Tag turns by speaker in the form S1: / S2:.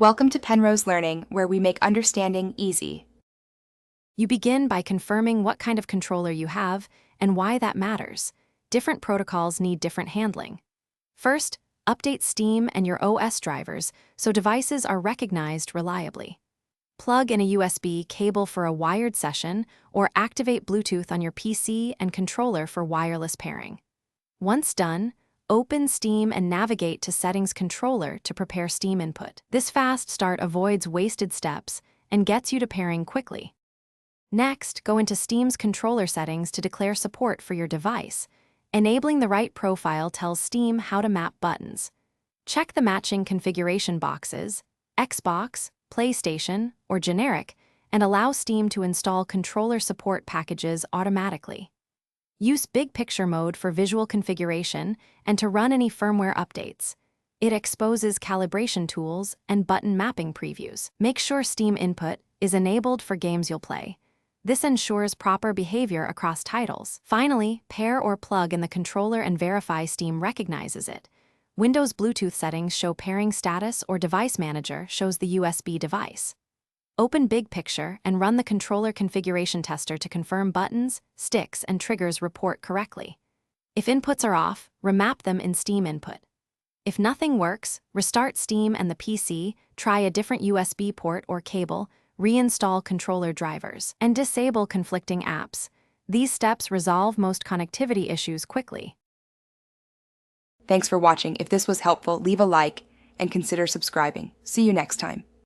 S1: Welcome to Penrose Learning, where we make understanding easy.
S2: You begin by confirming what kind of controller you have and why that matters. Different protocols need different handling. First, update Steam and your OS drivers so devices are recognized reliably. Plug in a USB cable for a wired session or activate Bluetooth on your PC and controller for wireless pairing. Once done, open Steam and navigate to Settings Controller to prepare Steam input. This fast start avoids wasted steps and gets you to pairing quickly. Next, go into Steam's controller settings to declare support for your device. Enabling the right profile tells Steam how to map buttons. Check the matching configuration boxes, Xbox, PlayStation, or generic, and allow Steam to install controller support packages automatically. Use Big Picture mode for visual configuration and to run any firmware updates. It exposes calibration tools and button mapping previews. Make sure Steam input is enabled for games you'll play. This ensures proper behavior across titles. Finally, pair or plug in the controller and verify Steam recognizes it. Windows Bluetooth settings show pairing status or Device Manager shows the USB device. Open Big Picture and run the controller configuration tester to confirm buttons, sticks, and triggers report correctly. If inputs are off, remap them in Steam input. If nothing works, restart Steam and the PC, try a different USB port or cable, reinstall controller drivers, and disable conflicting apps. These steps resolve most connectivity issues quickly.
S1: Thanks for watching. If this was helpful, leave a like and consider subscribing. See you next time.